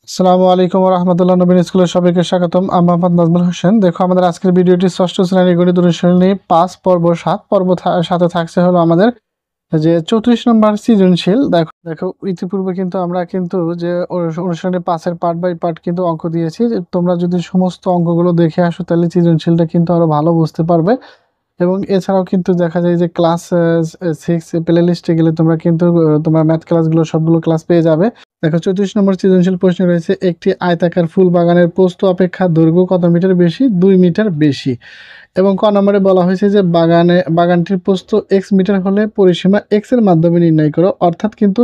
আসসালামু আলাইকুম রহমতুল্লাহ নবীন স্কুলের সবাইকে স্বাগতম। আমি মোহাম্মদ নাজমুল হোসেন। দেখো আমাদের আজকের ভিডিওটি ষষ্ঠ শ্রেণীর গণিত অনুশীলনী 5 পর্ব 7 পর্ব সাথে থাকছে হলো আমাদের যে 34 নম্বর সৃজনশীল। দেখো দেখো ইতিপূর্বে কিন্তু আমরা যে অনুশীলনী 5-এর পার্ট বাই পার্ট কিন্তু অঙ্ক দিয়েছি। তোমরা যদি সমস্ত অঙ্কগুলো দেখে আসো তাহলে সৃজনশীলটা কিন্তু আরো ভালো বুঝতে পারবে। এবং এছাড়াও কিন্তু দেখা যায় যে ক্লাস 6 প্লে লিস্টে গেলে তোমরা কিন্তু তোমার ম্যাথ ক্লাসগুলো সবগুলো ক্লাস পেয়ে যাবে। দেখো 34 নম্বর সৃজনশীল প্রশ্ন রয়েছে, একটি আয়তাকার ফুল বাগানের প্রস্থ অপেক্ষা দৈর্ঘ্য কত মিটার বেশি? 2 মিটার বেশি। এবং ক নম্বরে বলা হয়েছে যে বাগানটির প্রস্থ এক্স মিটার হলে পরিসীমা এক্স এর মাধ্যমে নির্ণয় করো। অর্থাৎ কিন্তু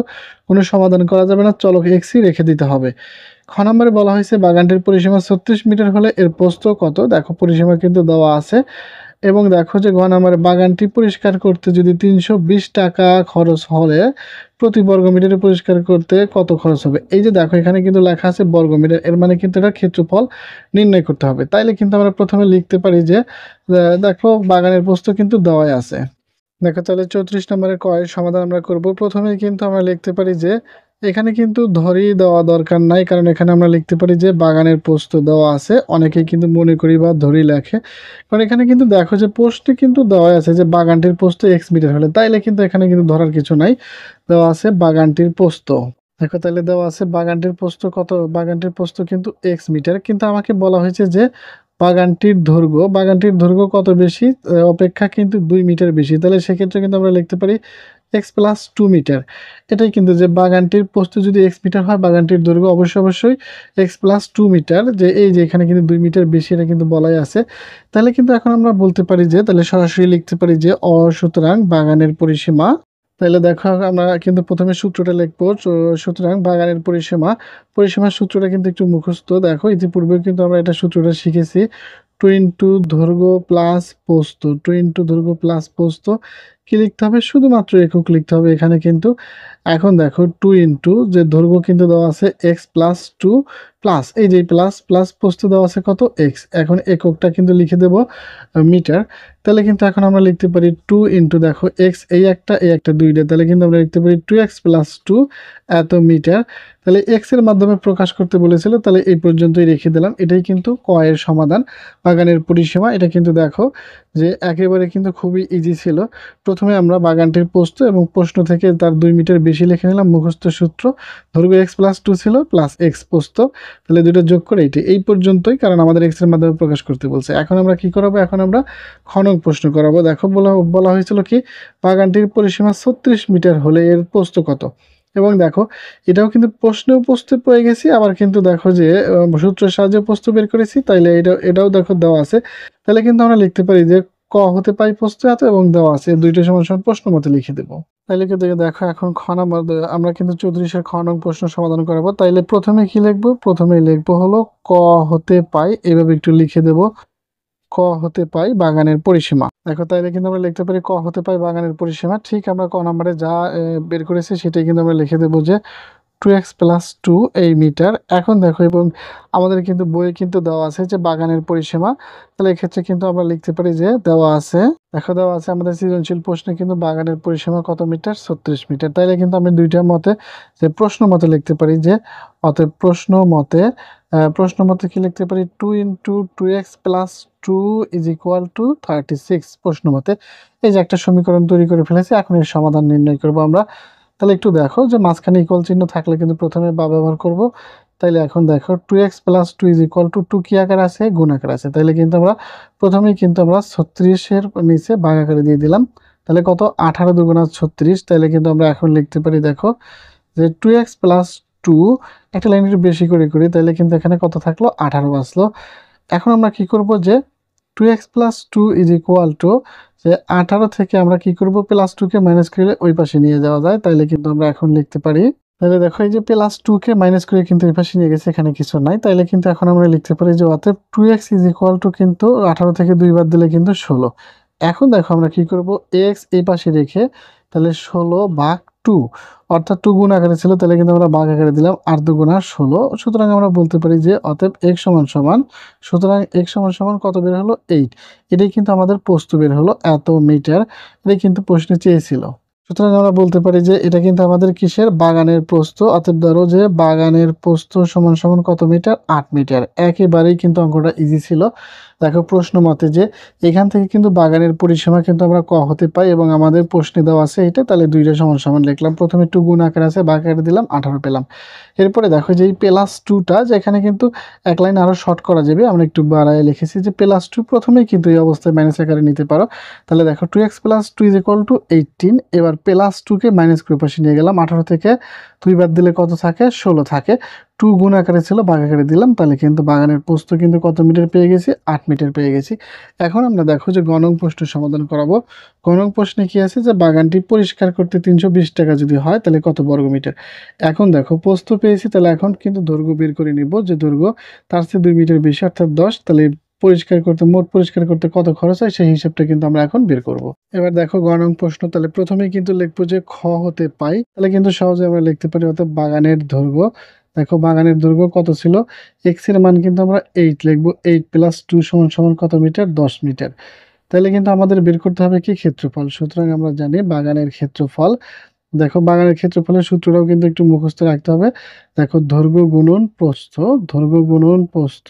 কোনো সমাধান করা যাবে না, চলক এক্সই রেখে দিতে হবে। খ নম্বরে বলা হয়েছে বাগানটির পরিসীমা 36 মিটার হলে এর প্রস্থ কত? দেখো পরিসীমা কিন্তু দেওয়া আছে। এবং দেখো যে ঘ নম্বরে বাগানটি পরিষ্কার করতে যদি 320 টাকা খরচ হলে প্রতি বর্গমিটারে পরিষ্কার করতে কত খরচ হবে? এই যে দেখো এখানে কিন্তু লেখা আছে বর্গমিটার, এর মানে কিন্তু এটা ক্ষেত্রফল নির্ণয় করতে হবে। তাইলে কিন্তু আমরা প্রথমে লিখতে পারি যে দেখো বাগানের প্রস্থ কিন্তু দেওয়াই আছে। দেখো তাহলে 34 নম্বরের কয়ের সমাধান আমরা করব। প্রথমেই কিন্তু আমরা লিখতে পারি যে এখানে কিন্তু ধরি দেওয়া দরকার নাই, কারণ এখানে আমরা লিখতে পারি যে বাগানের প্রস্থ দেওয়া আছে। অনেকেই কিন্তু মনে করি বা ধরি লেখে, কারণ এখানে কিন্তু দেখো যে প্রশ্নে কিন্তু দেওয়া আছে যে বাগানটির প্রস্থ এক্স মিটার হলে, তাইলে কিন্তু এখানে কিন্তু ধরার কিছু নাই, দেওয়া আছে বাগানটির প্রস্থ। দেখো তাহলে দেওয়া আছে বাগানটির প্রস্থ কত? বাগানটির প্রস্থ কিন্তু এক্স মিটার, কিন্তু আমাকে বলা হয়েছে যে বাগানটির দৈর্ঘ্য কত বেশি? অপেক্ষা কিন্তু 2 মিটার বেশি। তাহলে সেক্ষেত্রে কিন্তু আমরা লিখতে পারি এক্স প্লাস 2 মিটার। এটাই কিন্তু যে বাগানটির প্রস্থ যদি এক্স মিটার হয়, বাগানটির দৈর্ঘ্য অবশ্যই এক্স প্লাস 2 মিটার। যে এই যে এখানে কিন্তু 2 মিটার বেশি, এটা কিন্তু বলাই আছে। তাহলে কিন্তু এখন আমরা বলতে পারি যে তাহলে সরাসরি লিখতে পারি যে সুতরাং বাগানের পরিসীমা। তাহলে দেখো আমরা কিন্তু প্রথমে সূত্রটা লিখবো। সুতরাং বাগানের পরিসীমার সূত্রটা কিন্তু একটু মুখস্থ। দেখো ইতিপূর্বে কিন্তু আমরা এটা সূত্রটা শিখেছি। 2 ইন্টু দৈর্ঘ্য প্লাস প্রস্থ, 2 ইন্টু দৈর্ঘ্য প্লাস প্রস্থ। কি লিখতে হবে? শুধুমাত্র একক লিখতে হবে এখানে কিন্তু। এখন দেখো 2 ইন্টু যে দৈর্ঘ্য কিন্তু দেওয়া আছে এক্স প্লাস 2 প্লাস এই যে প্লাস প্লাস প্রস্থ দেওয়া আছে কত? এক্স। এখন এককটা কিন্তু লিখে দেব মিটার। তাহলে কিন্তু এখন আমরা লিখতে পারি 2 ইন্টু দেখো এক্স এই একটা দুইটা, তাহলে কিন্তু আমরা লিখতে পারি 2x প্লাস 2 এত মিটার। তাহলে এক্স এর মাধ্যমে প্রকাশ করতে বলেছিল, তাহলে এই পর্যন্তই রেখে দিলাম। এটাই কিন্তু ক এর সমাধান, বাগানের পরিসীমা। এটা কিন্তু দেখো যে একেবারে কিন্তু খুবই ইজি ছিল। প্রথমে আমরা বাগানটির প্রস্থ এবং প্রশ্ন থেকে তার 2 মিটার বেশি লিখে নিলাম মুখস্থ সূত্র। দৈর্ঘ্য এক্স প্লাস 2 ছিল প্লাস এক্স প্রস্থ, তাহলে দুটো যোগ করে এই পর্যন্তই, কারণ আমাদের এক্স এর মাধ্যমে প্রকাশ করতে বলছে। এখন আমরা কি করাবো? এখন আমরা খনক প্রশ্ন করাবো। দেখো বলা হয়েছিল কি বাগানটির পরিসীমা 36 মিটার হলে এর প্রস্থ কত? এবং দেখো এটাও কিন্তু প্রশ্নেও প্রস্থ পেয়ে গেছি, আবার কিন্তু দেখো যে সূত্রের সাহায্যে প্রস্থ বের করেছি। তাইলে এটাও দেখো দেওয়া আছে। তাহলে কিন্তু আমরা লিখতে পারি যে ক হতে পাই প্রস্থ এত এবং দেওয়া আছে, দুইটা সমান সমান প্রশ্ন মতে লিখে দেবো। তাইলে কিন্তু দেখো এখন খ নম্বর আমরা কিন্তু 34-এর খ নং প্রশ্ন সমাধান করাবো। তাইলে প্রথমে কি লিখবো? প্রথমে লিখবো হলো ক হতে পাই, এভাবে একটু লিখে দেবো। ক হতে পাই বাগানের পরিসীমা। দেখো তাইলে কিন্তু আমরা লিখতে পারি ক হতে পাই বাগানের পরিসীমা। ঠিক আমরা ক নম্বরে যা বের করেছি সেটাই কিন্তু আমরা লিখে দেবো যে 2x প্লাস 2 এই মিটার। এখন দেখো এবং আমাদের কিন্তু বইয়ে কিন্তু দেওয়া আছে যে বাগানের পরিসীমা। তাহলে এক্ষেত্রে কিন্তু আমরা লিখতে পারি যে দেওয়া আছে, দেখো দেওয়া আছে আমাদের সৃজনশীল প্রশ্নে কিন্তু বাগানের পরিসীমা কত মিটার? 36 মিটার। তাইলে কিন্তু আমি দুইটার মতে যে প্রশ্ন মতে লিখতে পারি যে অতএব প্রশ্ন মতে কি লিখতে পারি? 2 into 2x plus 2 is equal to 36 প্রশ্ন মতে। এই যে একটা সমীকরণ তৈরি করে ফেলেছি, এখন এর সমাধান নির্ণয় করবো আমরা। তাহলে একটু দেখো যে মাঝখানে ইকুয়াল চিহ্ন থাকলে কিন্তু প্রথমে বা ব্যবহার করব। তাইলে এখন দেখো 2x plus 2 is equal to 2 কি আকার আছে? গুণ আকার আছে। তাইলে কিন্তু আমরা প্রথমেই কিন্তু আমরা 36-এর নিচে ভাগ আকারে দিয়ে দিলাম। তাহলে কত? 18 দুগুণা 36। তাইলে কিন্তু আমরা এখন লিখতে পারি দেখো যে 2x প্লাস 2, একটা লাইন একটু বেশি করে করি, তাহলে কিন্তু এখানে কত থাকলো? 18 বাঁচলো। এখন আমরা কি করব যে 2x plus 2 is equal to যে 18 থেকে আমরা কি করব? প্লাস 2 কে মাইনাস করে ওই পাশে নিয়ে যাওয়া যায়। তাইলে কিন্তু আমরা এখন লিখতে পারি, তাহলে দেখো এই যে প্লাস 2 কে মাইনাস করে কিন্তু এই পাশে নিয়ে গেছে, এখানে কিছু নাই। তাইলে কিন্তু এখন আমরা লিখতে পারি যে অতএব 2x ইজ ইকুয়াল টু কিন্তু 18 থেকে 2 বাদ দিলে কিন্তু 16। এখন দেখো আমরা কি করব? x এই পাশে রেখে তাহলে 16 ভাগ 2, অর্থাৎ 2 গুণ আকারে ছিল, তাহলে কিন্তু আমরা ভাগ আকারে দিলাম 8 দুগুণা 16। সুতরাং আমরা বলতে পারি যে অতএব x সমান সমান, সুতরাং x সমান সমান কত বের হলো? 8। এটাই কিন্তু আমাদের প্রস্থ বের হলো এত মিটার। এটাই কিন্তু প্রশ্নে চেয়েছিল। সুতরাং আমরা বলতে পারি যে এটা কিন্তু আমাদের কিসের বাগানের প্রস্থ। অতএব ধরো যে বাগানের প্রস্থ সমান সমান কত মিটার? ৮ মিটার। একেবারেই কিন্তু অঙ্কটা ইজি ছিল। দেখো প্রশ্ন মতে যে এখান থেকে কিন্তু বাগানের পরিসীমা কিন্তু আমরা ক হতে পাই এবং আমাদের প্রশ্নে দেওয়া আছে এটা, তাহলে দুইটা সমান সমান লিখলাম। প্রথমে একটু গুণ আকার আছে, ভাগ আকারে দিলাম, 18 পেলাম। এরপরে দেখো যে এই +2টা যেখানে কিন্তু এক লাইন আরো শর্ট করা যাবে, আমরা একটু বাড়ায় লিখেছি যে +2 প্রথমেই কিন্তু এই অবস্থায় মাইনাস আকারে নিতে পারো। তাহলে দেখো 2x + 2 = 18। এবার +2 কে মাইনাস করে পাশে নিয়ে গেলাম। 18 থেকে 2 বাদ দিলে কত থাকে? 16 থাকে। 2 গুণ আকারে ছিল, ভাগ আকারে দিলাম, তাহলে কিন্তু বাগানের প্রস্থ কিন্তু কত মিটার পেয়ে গেছি? 8 মিটার পেয়ে গেছি। এখন আমরা দেখো যে গ নং প্রশ্ন সমাধান করাবো। গ নং প্রশ্নে কি আছে যে বাগানটি পরিষ্কার করতে 320 টাকা যদি হয় তাহলে কত বর্গ মিটার? এখন দেখো প্রস্থ পেয়েছি, তাহলে এখন কিন্তু দৈর্ঘ্য বের করে নিব, যে দৈর্ঘ্য তার চেয়ে 2 মিটার বেশি অর্থাৎ 10। তাহলে মোট পরিষ্কার করতে কত খরচ হয় সেই হিসাবটা কিন্তু আমরা এখন বের করব। এবার দেখো গ নং প্রশ্ন, তাহলে প্রথমেই কিন্তু লিখবো যে খ হতে পাই, তাহলে কিন্তু সহজে আমরা লিখতে পারি অর্থাৎ বাগানের দৈর্ঘ্য। দেখো বাগানের দৈর্ঘ্য কত ছিল? x এর মান কিন্তু আমরা 8 লিখবো। 8 + 2 = কত মিটার? 10 মিটার। তাহলে কিন্তু আমাদের বের করতে হবে কি? ক্ষেত্রফল। সুতরাং আমরা জানি বাগানের ক্ষেত্রফল। দেখো বাগানের ক্ষেত্রফলের সূত্রটাও কিন্তু একটু মুখস্থ রাখতে হবে। দেখো দৈর্ঘ্য গুণন প্রস্থ, দৈর্ঘ্য গুণন প্রস্থ।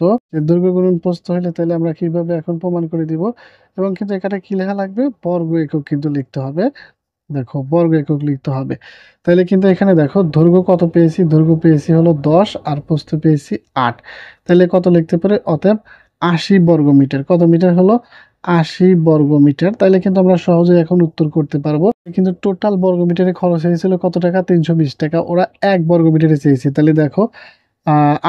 দৈর্ঘ্য গুণন প্রস্থ হলে তাহলে আমরা কিভাবে এখন প্রমাণ করে দিব, এবং কিন্তু এখানে কি লেখা লাগবে? বর্গ একক কিন্তু লিখতে হবে। দেখো বর্গ একক লিখতে হবে। তাহলে কিন্তু এখানে দেখো দৈর্ঘ্য কত পেয়েছি? দৈর্ঘ্য পেয়েছি হলো 10 আর প্রস্থ পেয়েছি 8। তাহলে কত লিখতে পারে? অতএব 80 বর্গ মিটার। কত মিটার হলো? 80 বর্গ মিটার। তাইলে কিন্তু আমরা সহজেই এখন উত্তর করতে পারবো। কিন্তু টোটাল বর্গ মিটারে খরচ হয়েছিল কত টাকা? 320 টাকা। ওরা 1 বর্গ মিটারে চেয়েছে। তাহলে দেখো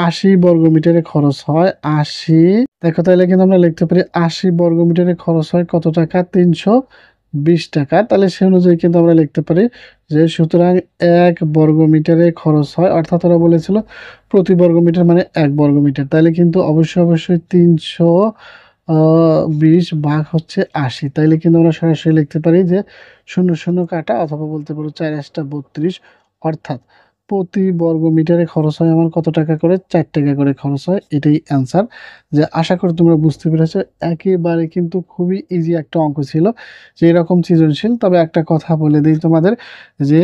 80 বর্গ মিটারে খরচ হয় 80। দেখো তাহলে কিন্তু আমরা লিখতে পারি 80 বর্গ মিটারে খরচ হয় কত টাকা? 320 টাকা। তাহলে সেই অনুযায়ী কিন্তু আমরা লিখতে পারি যে সুতরাং 1 বর্গ মিটারে খরচ হয়, অর্থাৎ ওরা বলেছিল প্রতি বর্গ মিটার মানে 1 বর্গ মিটার। তাহলে কিন্তু অবশ্যই 320 ভাগ হচ্ছে 80। তাইলে কিন্তু আমরা সরাসরি লিখতে পারি যে 0 0 কাটা, অথবা বলতে পারো 4 8 32, অর্থাৎ প্রতি বর্গ মিটারে খরচ হয় আমার কত টাকা করে? 4 টাকা করে খরচ হয়। এটাই অ্যান্সার। যে আশা করি তোমরা বুঝতে পেরেছো। একেবারে কিন্তু খুবই ইজি একটা অঙ্ক ছিল, যে এরকম সৃজনশীল। তবে একটা কথা বলে দিই তোমাদের, যে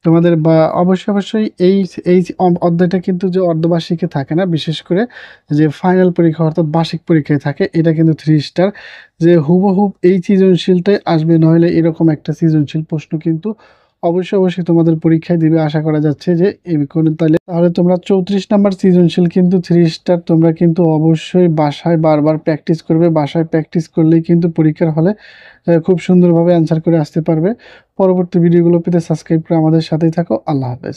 তোমাদের বা অবশ্যই এই এই অধ্যায়টা কিন্তু যে অর্ধবার্ষিকে থাকে না, বিশেষ করে যে ফাইনাল পরীক্ষা অর্থাৎ বার্ষিক পরীক্ষায় থাকে, এটা কিন্তু 3 স্টার। যে হুবহুব এই সৃজনশীলটাই আসবে, নইলে এরকম একটা সৃজনশীল প্রশ্ন কিন্তু অবশ্যই তোমাদের পরীক্ষায় দিবে আশা করা যাচ্ছে। যে এই তাহলে তোমরা 34 নাম্বার সৃজনশীল কিন্তু 3 স্টার তোমরা কিন্তু অবশ্যই বাসায় বারবার প্র্যাকটিস করবে। বাসায় প্র্যাকটিস করলেই কিন্তু পরীক্ষার হলে খুব সুন্দরভাবে অ্যান্সার করে আসতে পারবে। পরবর্তী ভিডিওগুলো পেতে সাবস্ক্রাইব করে আমাদের সাথেই থাকো। আল্লাহ হাফেজ।